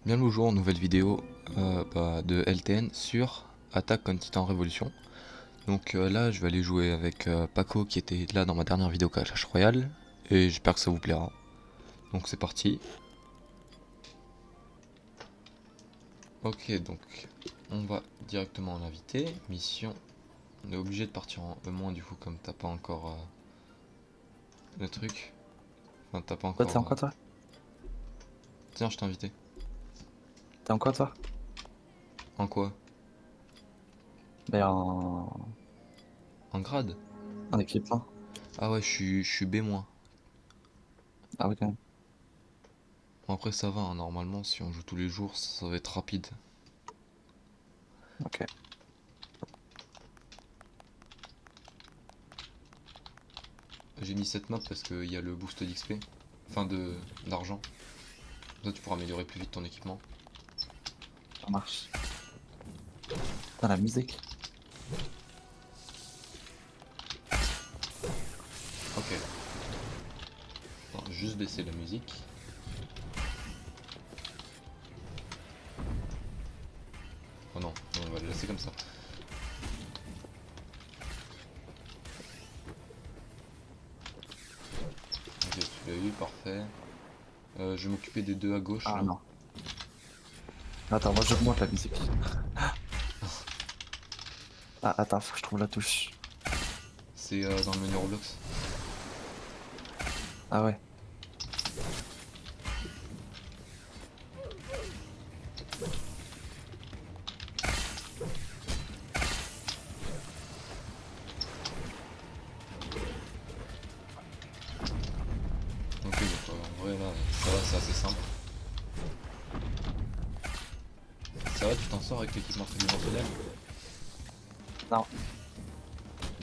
Bien le jour, nouvelle vidéo de LTN sur Attack on Titan Révolution. Donc là je vais aller jouer avec Paco qui était là dans ma dernière vidéo Clash Royale et j'espère que ça vous plaira. Donc c'est parti. Ok, donc on va directement en invité. Mission, on est obligé de partir en E- du coup comme t'as pas encore le truc. Enfin t'as pas Toi, t'es encore... en quoi, toi? Tiens, je t'ai invité. T'es en quoi, toi? En quoi? Ben, en En grade? équipement. Ah ouais, je suis B-. Ah oui, quand même. Bon, après ça va, hein, normalement si on joue tous les jours ça va être rapide. Ok. J'ai mis cette map parce qu'il y a le boost d'XP, enfin d'argent. Là tu pourras améliorer plus vite ton équipement. Ça marche. Putain, la musique. Ok, attends, juste baisser la musique. Oh non, on va le laisser comme ça. Ok, tu l'as eu, parfait. Je vais m'occuper des deux à gauche Ah là. non. Attends, moi, j'augmente la musique. Ah, attends, faut que je trouve la touche. C'est dans le menu Roblox. Ah ouais. Ok, donc en vrai là, ça va, c'est assez simple. Ça va, tu t'en sors avec l'équipement tridimensionnel? Non,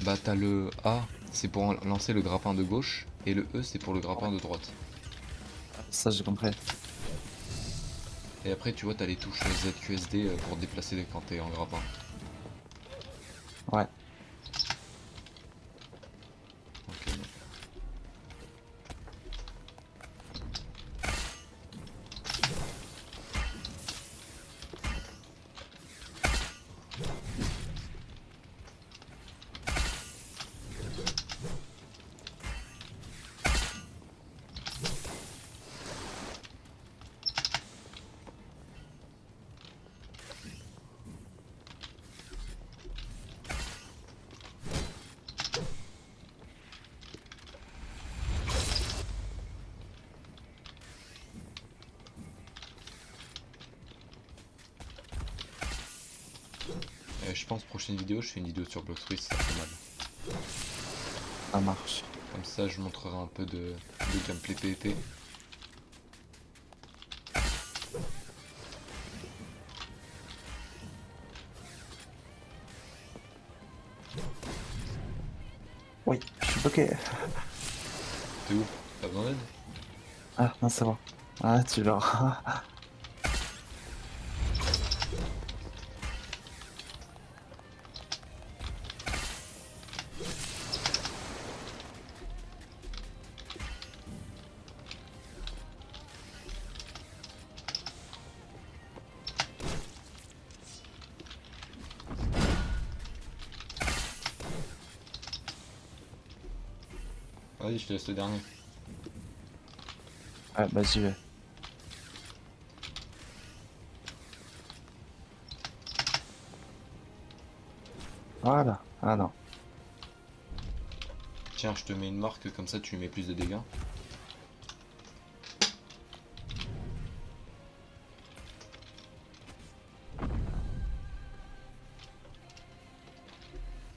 Bah t'as le A, c'est pour lancer le grappin de gauche, et le E c'est pour le grappin ouais. de droite. Ça, j'ai compris. Et après tu vois t'as les touches ZQSD pour te déplacer quand t'es en grappin. Ouais. Ok, bon. Je pense prochaine vidéo, je fais une vidéo sur Blox Twist, ça fait mal. Ça marche. Comme ça, je montrerai un peu de gameplay PvP. Oui, je suis bloqué. T'es où? T'as besoin d'aide? Ah, non, c'est bon. Ah, tu l'auras. Vas-y, je te laisse le dernier. Ouais, bah, j'y vais. Voilà. Ah non. Tiens, je te mets une marque, comme ça tu mets plus de dégâts.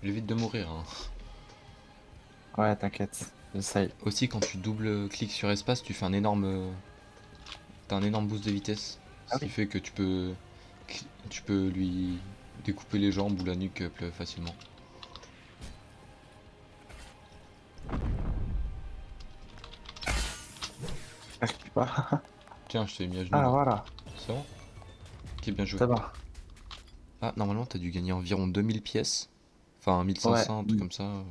Il évite de mourir, hein. Ouais, t'inquiète. J'essaye. Aussi, quand tu double-cliques sur espace, tu fais un énorme... T'as un énorme boost de vitesse. Ah Ce qui oui. fait que tu peux lui découper les jambes ou la nuque plus facilement. Percute pas. Tiens, je t'ai mis à genoux Ah, là. voilà. C'est bon? Ok, bien joué. C'est bon. Ah, normalement, t'as dû gagner environ 2000 pièces. Enfin, Ouais. 1500, un truc comme ça.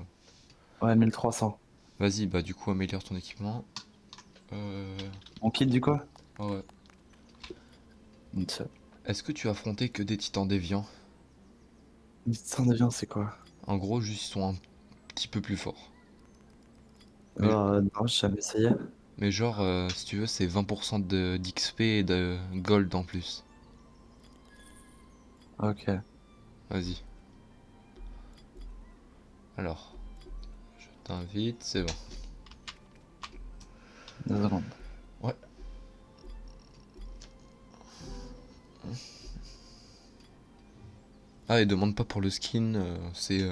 Ouais, 1300. Vas-y, bah du coup, améliore ton équipement. Euh... On quitte du coup? Ah ouais. Ok. Est-ce que tu as affronté que des titans déviants? Mission d'avion, c'est quoi? En gros, juste ils sont un petit peu plus forts. Mais, Non, j'ai jamais essayé. mais genre, si tu veux, c'est 20% d'XP et de gold en plus. Ok. Vas-y. Alors, je t'invite, c'est bon. 2 secondes. Ouais. Ah, et demande pas pour le skin, c'est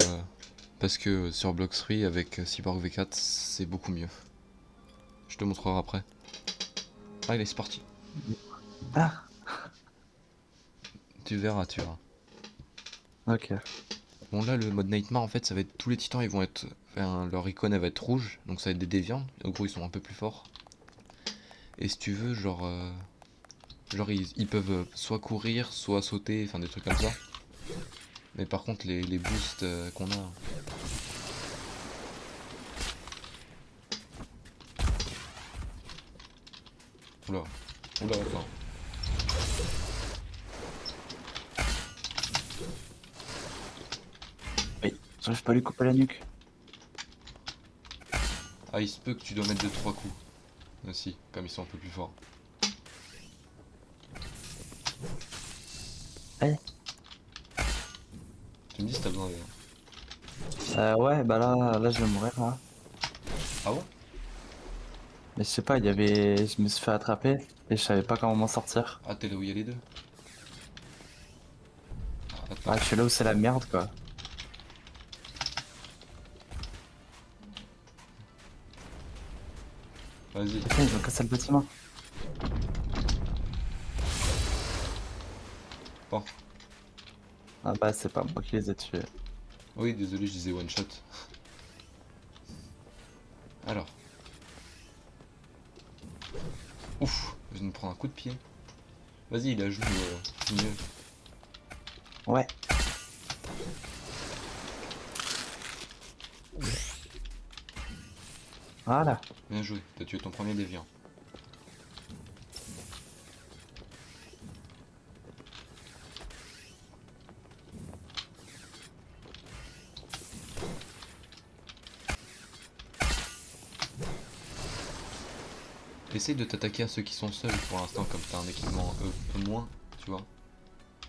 parce que sur Blox3 avec Cyborg V4, c'est beaucoup mieux. Je te montrerai après. Allez, c'est parti. Ah, Tu verras, tu verras. ok. Bon, là, le mode Nightmare, en fait, ça va être tous les titans, ils vont être. Enfin, leur icône, elle va être rouge, donc ça va être des déviants. En gros, ils sont un peu plus forts. Et si tu veux, genre ils peuvent soit courir, soit sauter, enfin des trucs comme ça. Mais par contre, les boosts qu'on a. Oula, oula, attends. Oui, j'arrive pas à lui couper la nuque. Ah, il se peut que tu dois mettre 2-3 coups aussi, comme ils sont un peu plus forts. Aïe. Tu me dis si t'as besoin de. Ouais, bah là, je vais mourir, là. Ah bon? Mais je sais pas, il y avait... Je me suis fait attraper et je savais pas comment m'en sortir. Ah, t'es là où il y a les deux? Ah, attends. Ah, je suis là où c'est la merde, quoi. Vas-y. Putain, ils ont cassé le bâtiment. Bon. Ah bah, c'est pas moi qui les ai tués. Oui, désolé, je disais one shot. Alors. Ouf, je viens de me prendre un coup de pied. Vas-y, il a joué mieux. Ouais. Voilà. Bien joué, t'as tué ton premier déviant. Essaye de t'attaquer à ceux qui sont seuls pour l'instant, comme t'as un équipement moins, tu vois.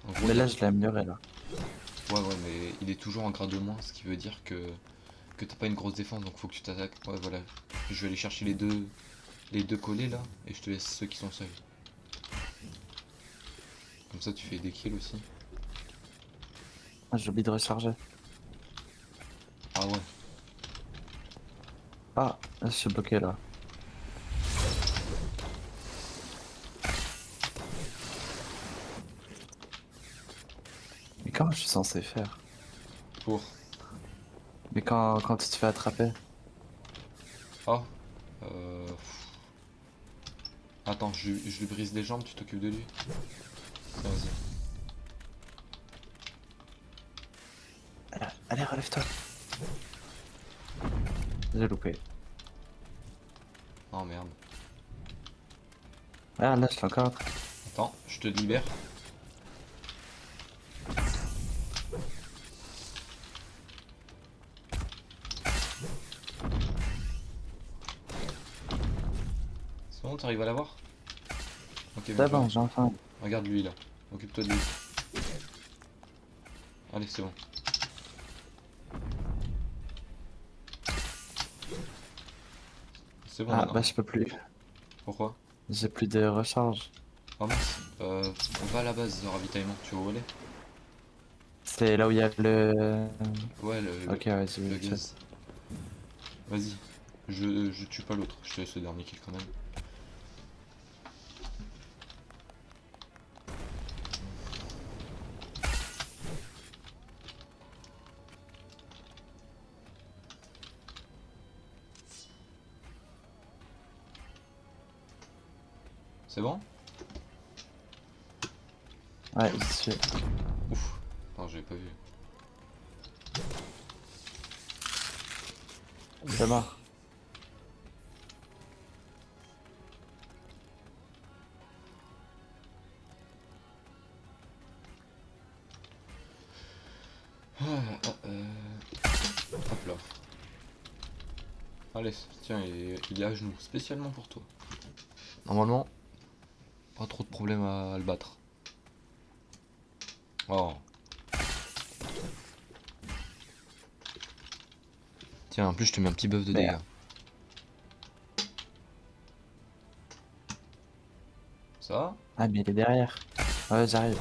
En gros, Mais là, je l'ai amélioré, là. ouais, ouais, mais il est toujours en grade de moins, ce qui veut dire que t'as pas une grosse défense, donc faut que tu t'attaques. Ouais, voilà. Je vais aller chercher les deux collés là, et je te laisse ceux qui sont seuls. Comme ça, tu fais des kills aussi. Ah, j'ai oublié de recharger. Ah ouais. Ah, je suis bloqué, là. Mais comment je suis censé faire? Pour. Mais quand tu te fais attraper? Ah. Euh... Attends, je lui brise les jambes, tu t'occupes de lui. Tiens, vas-y. Allez, relève-toi. J'ai loupé. Oh merde. Ah, là, je l'ai encore attrapé. Attends, je te libère. C'est bon, t'arrives à l'avoir? Ok, bien C'est joué. bon, j'ai enfin... Regarde lui là. Occupe-toi de lui. Allez, c'est bon. C'est bon Ah, maintenant. bah, je peux plus. Pourquoi? J'ai plus de recharge. Ah mince. On va à la base de ravitaillement. Tu vois où elle est? C'est là où il y a le... Ouais, le, Ok, ouais, j'ai vu le le chat. gaz. Vas-y. Je tue pas l'autre. Je te laisse le dernier kill quand même. C'est bon? Ouais, j'y suis. Ouf. Non, j'avais pas vu. C'est mort. Hop là. Allez, tiens, il est à genoux, spécialement pour toi. Normalement, pas trop de problème à le battre. Oh. Tiens, en plus, je te mets un petit buff de dégâts. Merde. Ça va? Ah, mais il est derrière. Ouais, j'arrive.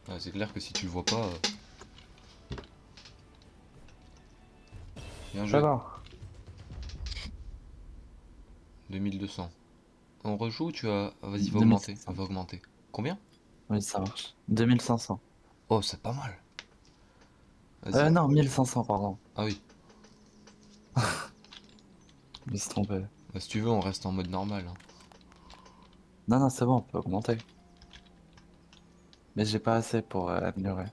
Ouais, c'est clair que si tu le vois pas, bien Ça joué. va. 2200. On rejoue ou tu vas... Vas-y, va augmenter, 2500. va augmenter. Combien? Oui, ça marche. 2500. Oh, c'est pas mal. Vas-y. Non, 1500, pardon. Ah oui. Je me suis trompé. Bah, si tu veux, on reste en mode normal, hein. Non, non, c'est bon, on peut augmenter. Mais j'ai pas assez pour améliorer.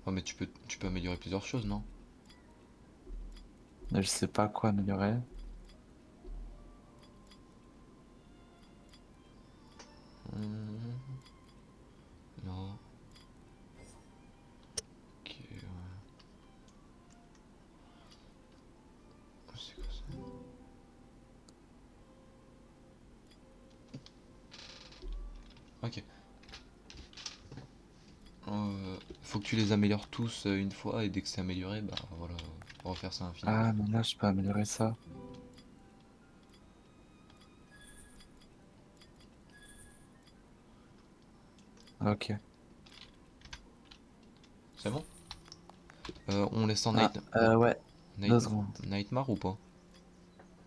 Oh, mais tu peux améliorer plusieurs choses, non? Mais je sais pas quoi améliorer. Hmm, non. Ok, ouais. C'est quoi ça? Ok. Faut que tu les améliores tous une fois et dès que c'est amélioré, bah voilà, refaire ça infiniment. Ah, mais là, je peux améliorer ça. Ok. C'est bon? On laisse en Ah, ouais. night, 2 secondes. Nightmare ou pas?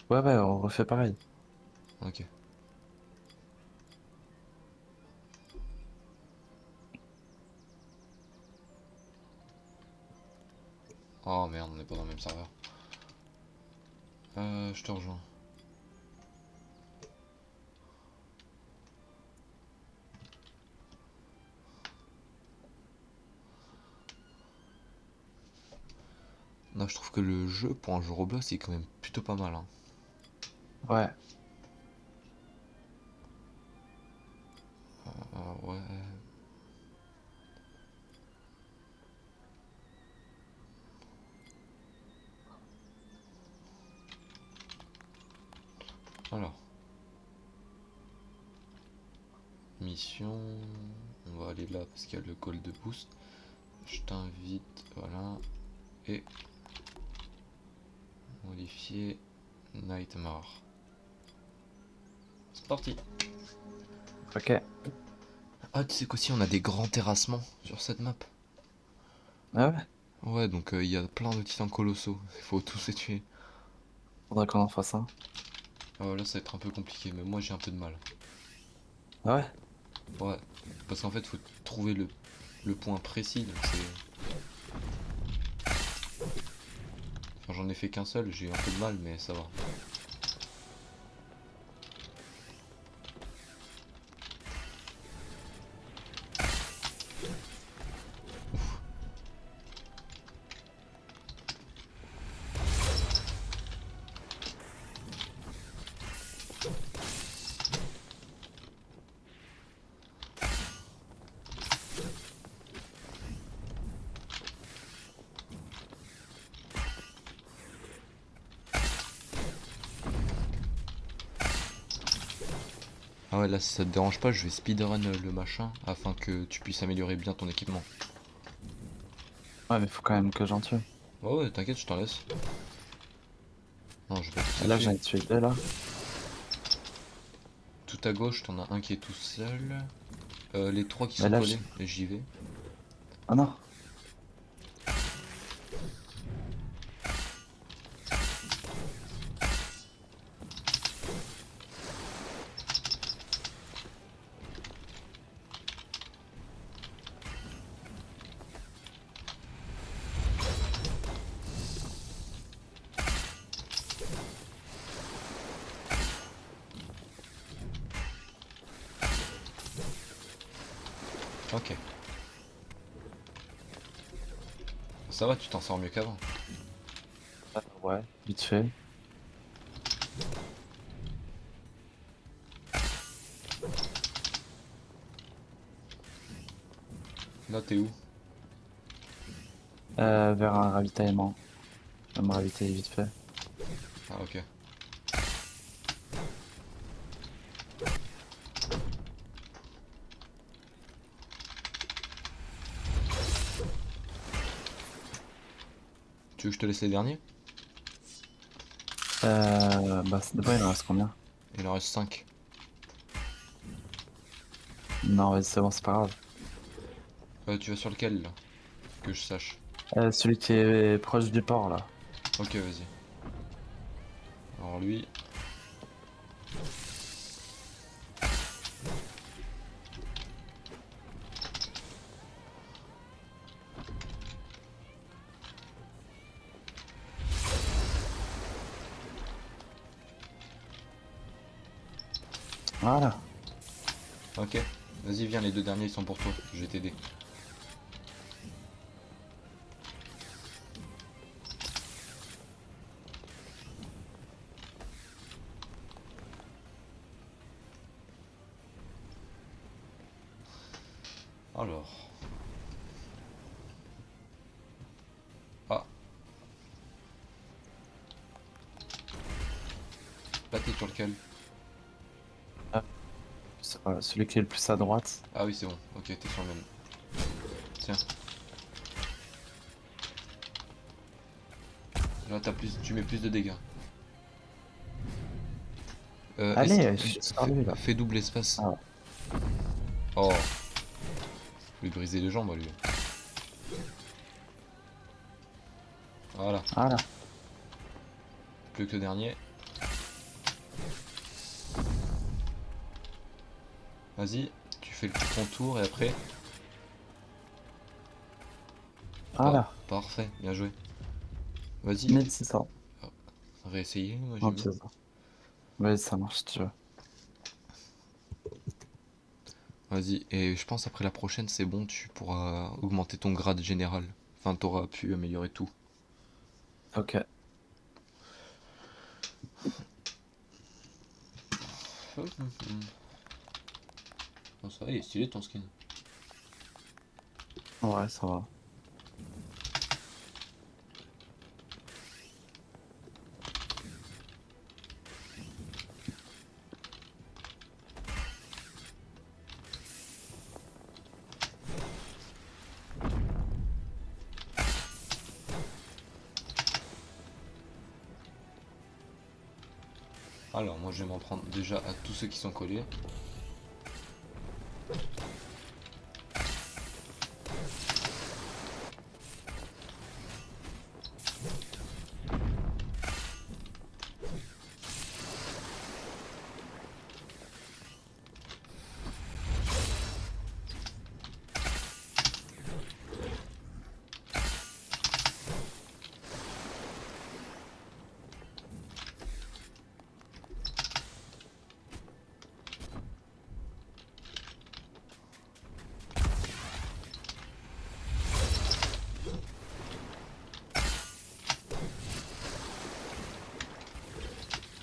Ouais, ouais, on refait pareil. Ok. Oh merde, on n'est pas dans le même serveur. Je te rejoins. Non, je trouve que le jeu, pour un jeu Roblox, il est quand même plutôt pas mal, hein. Ouais. Ouais. Alors, mission. On va aller là parce qu'il y a le call de boost. Je t'invite, voilà. Et modifier Nightmare. C'est parti. Ok. Ah, tu sais qu'aussi on a des grands terrassements sur cette map. Ah ouais. Ouais, donc il y a plein de titans colossaux. Il faut tous les tuer. Faudrait qu'on en fasse un. Là, ça va être un peu compliqué, mais moi j'ai un peu de mal. Ah ouais. Ouais, parce qu'en fait, faut trouver le point précis. Donc enfin, j'en ai fait qu'un seul, j'ai eu un peu de mal, mais ça va. Ah ouais, là, si ça te dérange pas, je vais speedrun le machin afin que tu puisses améliorer bien ton équipement. Ouais, mais faut quand même que j'en tue. Ouais, ouais, t'inquiète, je t'en laisse. Non, je vais pas tous Et les là, tuer. j'en ai tué deux, là. Tout à gauche, t'en as un qui est tout seul. Les trois qui Mais sont là, collés, et j'y vais. ah non. Ok. Ça va, tu t'en sors mieux qu'avant. Ouais, vite fait. Là, t'es où? Vers un ravitaillement. Je vais me ravitailler vite fait. Ah, ok. Tu veux que je te laisse les derniers? Bah, d'abord, il en reste combien? Il en reste 5. Non, vas-y, c'est bon, c'est pas grave. Tu vas sur lequel là? Que je sache. Celui qui est proche du port, là. Ok, vas-y. Alors lui. Voilà. Ok. Vas-y, viens, les deux derniers ils sont pour toi. Je vais t'aider. Alors. Ah, là t'es sur lequel? Ah, celui qui est le plus à droite. Ah oui, c'est bon. Ok, t'es sur le même. Tiens. Là, tu mets plus de dégâts. Allez, je suis sur lui, là. Fais double espace. Ah, Oh, je lui briser les jambes à lui. Voilà, voilà. plus que le dernier. Vas-y, tu fais ton tour et après. Voilà. Parfait, bien joué. Vas-y, 1600. réessayer, moi Non, j'aime bien. c'est ça. Ouais, ça marche, si tu veux. Vas-y, et je pense après la prochaine, c'est bon, tu pourras augmenter ton grade général. Enfin, t'auras pu améliorer tout. Ok. Oh, ça va, il est stylé ton skin. Ouais, ça va. Alors, moi je vais m'en prendre déjà à tous ceux qui sont collés.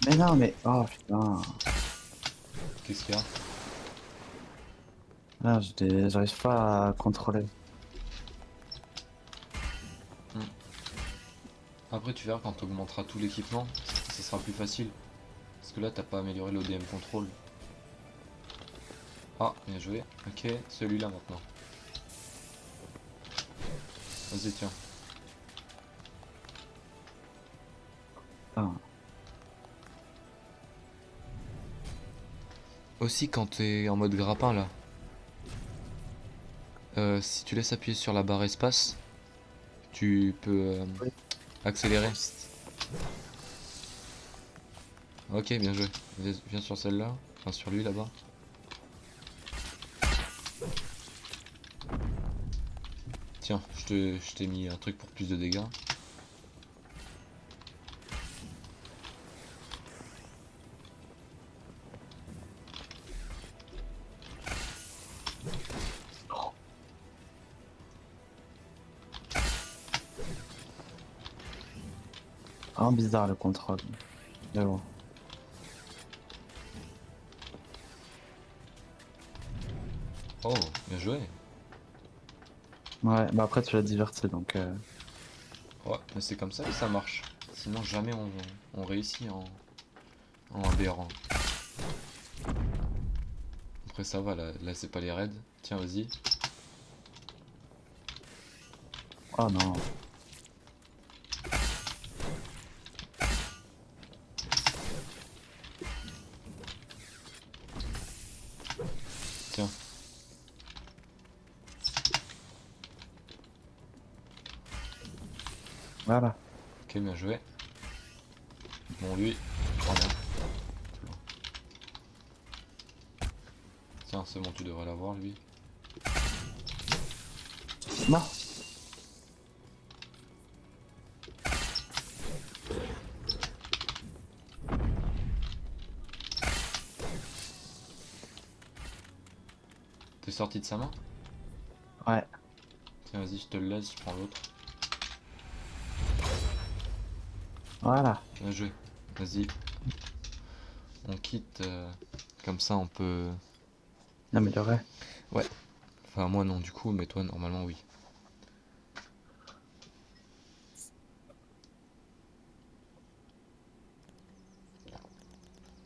Mais non, mais... Oh, putain. Qu'est-ce qu'il y a? Là, j'arrive pas à contrôler. Hmm. Après, tu verras quand tu augmenteras tout l'équipement, ça sera plus facile. Parce que là, t'as pas amélioré l'ODM control. Ah, bien joué. Ok, celui-là maintenant. Vas-y, tiens. Putain. Aussi, quand t'es en mode grappin là, si tu laisses appuyer sur la barre espace, tu peux Oui. accélérer. Boost. Ok, bien joué. Viens sur celle-là. Enfin, sur lui là-bas. Tiens, je t'ai mis un truc pour plus de dégâts. Ah, bizarre le contrôle. Mais bon. Oh, bien joué. Ouais, bah après tu l'as diverti donc. Ouais, mais c'est comme ça que ça marche. Sinon jamais on réussit en aberrant. Après ça va, là c'est pas les raids. Tiens, vas-y. Oh non. Tiens. Voilà. Ok, bien joué. Bon, lui. Oh non. Tiens, c'est bon, tu devrais l'avoir, lui. Non. T'es sorti de sa main? Ouais. Tiens, vas-y, je te le laisse, je prends l'autre. Voilà. Bien joué. Vas-y. On quitte. Comme ça, on peut... Améliorer. Ouais. Enfin, moi non, du coup, mais toi, normalement, oui.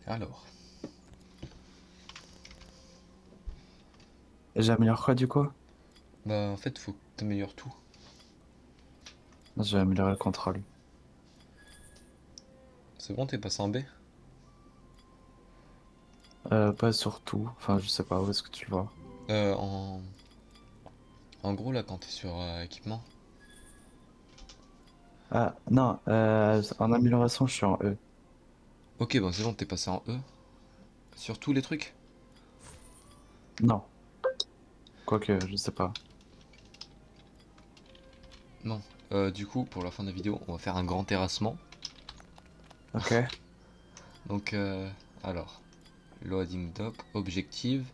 Alors. Et j'améliore quoi du coup? Bah, en fait, faut que t'améliores tout. Je vais améliorer le contrôle. C'est bon, t'es passé en B? Pas surtout. Enfin, je sais pas où est-ce que tu le vois. Euh, en... En gros, là, quand t'es sur équipement. Ah, non. En amélioration, je suis en E. Ok, bon, c'est bon, t'es passé en E. Sur tous les trucs? Non. Quoique, je sais pas. Non. Du coup, pour la fin de la vidéo, on va faire un grand terrassement. Ok. Donc, alors. Loading dock, objective.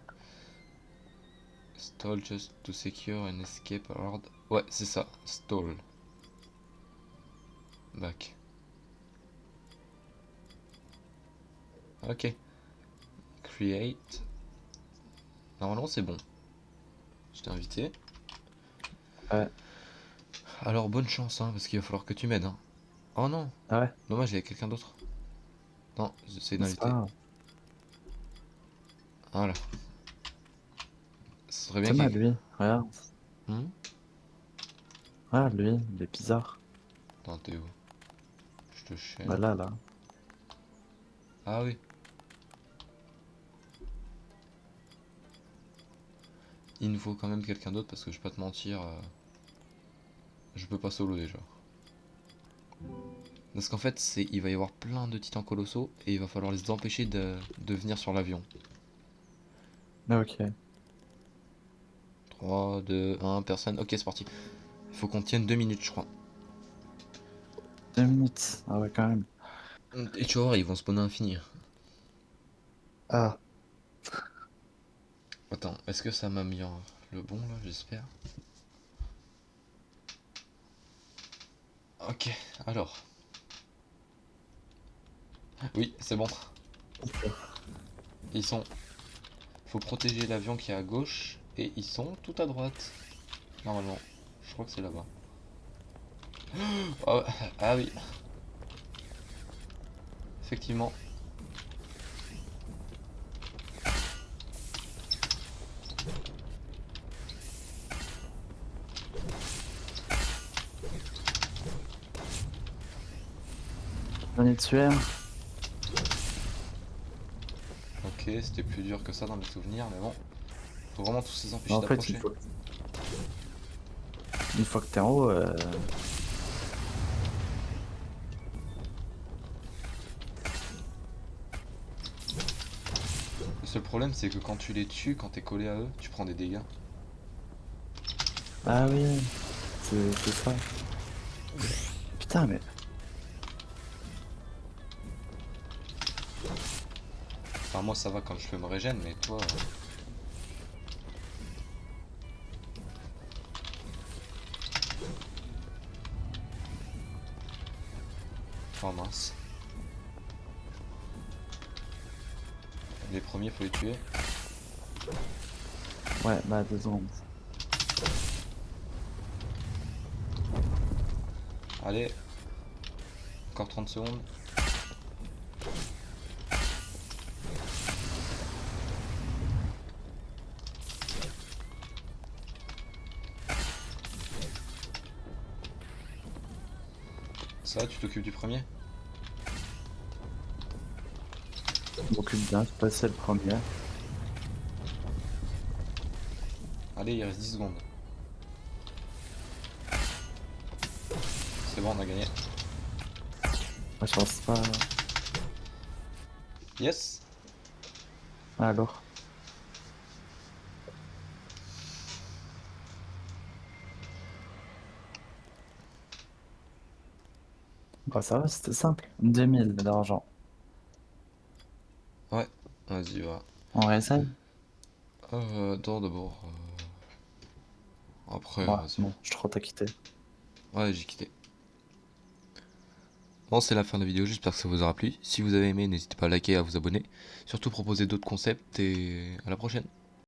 Stall just to secure and escape hard. Ouais, c'est ça. Stall. Back. Ok. Create. Normalement, c'est bon. Je t'ai invité. Ouais. Alors, bonne chance, hein, parce qu'il va falloir que tu m'aides. Hein. Oh non. Ah ouais. Dommage, il y a quelqu'un d'autre. Non, j'essaie C'est pas d'inviter. grave. Voilà. Ce serait bien C'est qu'il y mal, ait... lui. Regarde. Hmm. Ah, lui, il est bizarre. Attends, t'es où? Je te Bah chaîne. là, là. Ah oui. Il nous faut quand même quelqu'un d'autre parce que je vais pas te mentir, je peux pas solo déjà. Parce qu'en fait, il va y avoir plein de titans colossaux et il va falloir les empêcher de venir sur l'avion. Ok. 3, 2, 1, personne. Ok, c'est parti. Il faut qu'on tienne 2 minutes, je crois. 2 minutes. Ah ouais, quand même. Et tu vas voir, ils vont spawner infini. Ah. Attends, est-ce que ça m'a mis le bon là, j'espère. Ok, alors. Oui, c'est bon. Ils sont. Faut protéger l'avion qui est à gauche et ils sont tout à droite. Normalement. Je crois que c'est là-bas. Oh, ah oui, effectivement. J'en ai tué un. Ok, c'était plus dur que ça dans mes souvenirs, mais bon. Faut vraiment tous les Mais empêcher en fait, d'approcher. une fois que t'es en haut, Le seul problème, c'est que quand tu les tues, quand t'es collé à eux, tu prends des dégâts. ah oui, c'est ça. Putain, mais Enfin, moi ça va quand je peux me régène, mais toi. Oh mince. Les premiers, faut les tuer. ouais, bah 2 secondes. Allez, encore 30 secondes. Ça, tu t'occupes du premier? Je m'occupe bien, je passais le premier. Allez, il reste 10 secondes. C'est bon, on a gagné. Moi, je pense pas. Yes! Alors. Bah, ça va, c'était simple. 2000 d'argent. Ouais, vas-y, va. On réessaye? Attends, d'abord. Après, Ouais, vas-y. bon, je crois t'as quitté. Ouais, j'ai quitté. Bon, c'est la fin de la vidéo, j'espère que ça vous aura plu. Si vous avez aimé, n'hésitez pas à liker et à vous abonner. Surtout proposer d'autres concepts et à la prochaine.